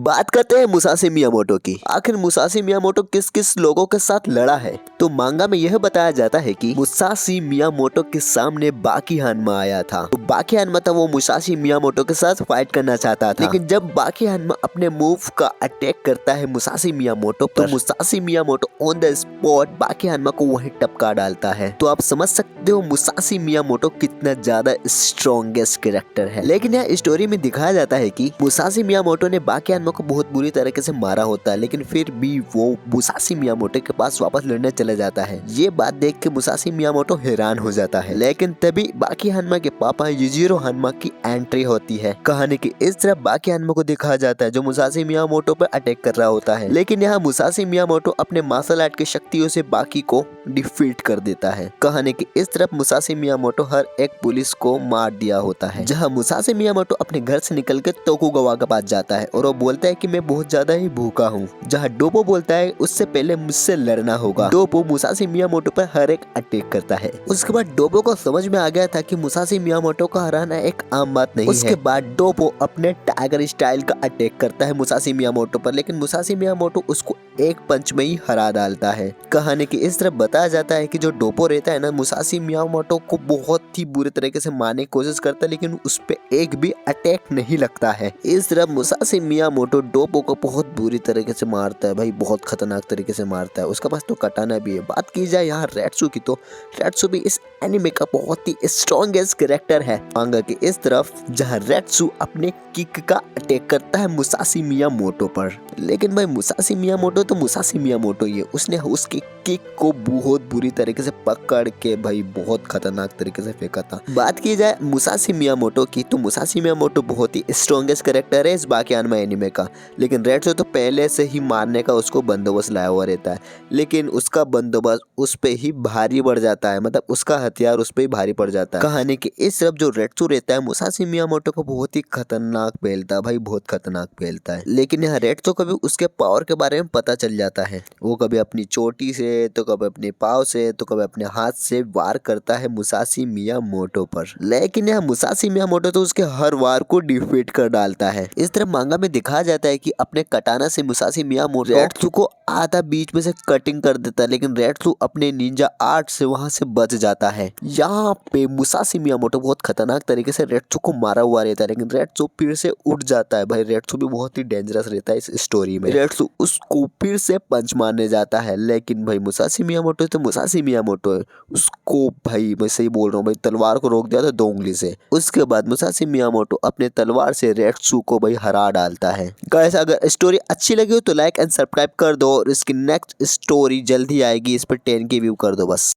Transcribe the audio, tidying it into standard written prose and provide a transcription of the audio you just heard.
बात करते हैं मुसाशी मियामोटो की। आखिर मुसाशी मियामोटो किस किस लोगों के साथ लड़ा है? तो मांगा में यह बताया जाता है कि मुसाशी मियामोटो के सामने बाकी हानमा आया था। तो बाकी हानमा था वो मुसाशी मियामोटो के साथ फाइट करना चाहता था, लेकिन जब बाकी हानमा अपने मूव का अटैक करता है मुसाशी मियामोटो पर, तो Musashi Miyamoto on the spot बाकी हानमा को वहीं टपका डालता है। तो आप समझ सकते हो मुसाशी मियामोटो कितना ज्यादा स्ट्रॉन्गेस्ट कैरेक्टर है। लेकिन यह स्टोरी में दिखाया जाता है कि मुसाशी मियामोटो ने बाकी हानमा को बहुत बुरी तरीके से मारा होता है, लेकिन फिर भी वो मुसाशी मियामोटो के पास वापस लड़ने चले जाता है। ये बात देख के मुसाशी मियामोटो हैरान हो जाता है, लेकिन तभी बाकी हानमा के पापा युजिरो हानमा की एंट्री होती है। कहानी की इस तरफ बाकी हानमा को दिखाया जाता है जो मुसाशी मियामोटो पर अटैक कर रहा होता है, लेकिन यहाँ मुसाशी मियामोटो अपने मार्शल आर्ट की शक्तियों से बाकी को डिफीट कर देता है। कहानी की इस तरफ मुसाशी मियामोटो हर एक पुलिस को मार दिया होता है। जहाँ मुसाशी मियामोटो अपने घर से निकल के तोकुगावा के पास जाता है और वो बोलता है कि मैं बहुत ज्यादा ही भूखा हूँ। जहाँ डोबो बोलता है उससे पहले मुझसे लड़ना होगा। डोबो मुसाशी मियामोटो पर हर एक अटैक करता है। उसके बाद डोबो को समझ में आ गया था कि मुसाशी मियामोटो को हराना एक आम बात नहीं है। उसके बाद डोबो अपने टाइगर स्टाइल का अटैक करता है मुसाशी मियामोटो पर, लेकिन मुसाशी मियामोटो उसको एक पंच में ही हरा डालता है। कहानी की इस तरफ बताया जाता है कि जो डोबो रहता है ना, मुसाशी मियामोटो को बहुत ही बुरे तरीके से मारने की कोशिश करता है, लेकिन उस पे एक भी अटैक नहीं लगता है। इस तरफ मुसाशी मियामोटो डोबो को बहुत बुरी तरीके से मारता है भाई, बहुत खतरनाक तरीके से मारता है। उसके पास तो कटाना भी है। बात की जाए यहाँ रेट्सू की, तो रेट्सू भी इस एनिमे का बहुत ही स्ट्रॉन्गेस्ट कैरेक्टर है। मांगा की इस तरफ जहाँ रेट्सू अपने किक का अटैक करता है मुसाशी मियामोटो पर, लेकिन भाई मुसाशी मियामोटो तो मुसाशी मियामोटो ही है। उसने उसके किक को बहुत बुरी तरीके से पकड़ के भाई बहुत खतरनाक तरीके से फेंका था। बात की जाए मुसाशी मियामोटो की, तो मुसाशी मियामोटो बहुत ही स्ट्रॉन्गेस्ट कैरेक्टर है इस बाकी आनमा एनिमे का, लेकिन रेट्सू तो पहले से ही मारने का उसको बंदोबस्त लाया हुआ रहता है, लेकिन उसका बंदोबस्त उस पे ही भारी पड़ जाता है, मतलब उसका हथियार उस पे ही भारी पड़ जाता है। कहानी के इस तरफ जो रेट्सू रहता है मुसाशी मियामोटो को बहुत ही खतरनाक पेलता है भाई, बहुत खतरनाक पेलता है। लेकिन यहाँ रेट्सू को भी उसके पावर के बारे में पता चल जाता है। वो कभी अपनी चोटी से, तो कभी अपने पाव से, तो कभी अपने हाथ से वार करता है मुसाशी मियामोटो पर, लेकिन यहाँ मुसाशी मियामोटो तो उसके हर वार को डिफीट कर डालता है। इस तरह मांगा में दिखाया जाता है कि अपने कटाना से मुसाशी मियामोटो रेट्सू को आधा बीच में से कटिंग कर देता है, लेकिन रेट्सू अपने निंजा आर्ट से वहां से बच जाता है। यहाँ पे मुसाशी मियामोटो बहुत खतरनाक तरीके से रेट्सू को मारा हुआ रहता है, लेकिन रेट्सू फिर से उठ जाता है। भाई रेट्सू भी बहुत ही डेंजरस रहता है इस स्टोरी में। रेट्सू उसको फिर से पंच मारने जाता है, लेकिन भाई मुसाशी मियामोटो तो मुसाशी मियामोटो है, उसको भाई मैं सही बोल रहा हूँ भाई तलवार को रोक दिया था 2 उंगली से। उसके बाद मुसाशी मियामोटो अपने तलवार से रेट्सू को भाई हरा डालता है। गाइस अगर स्टोरी अच्छी लगी हो तो लाइक एंड सब्सक्राइब कर दो, और इसकी नेक्स्ट स्टोरी जल्दी आएगी, इस पर 10 के व्यू कर दो बस।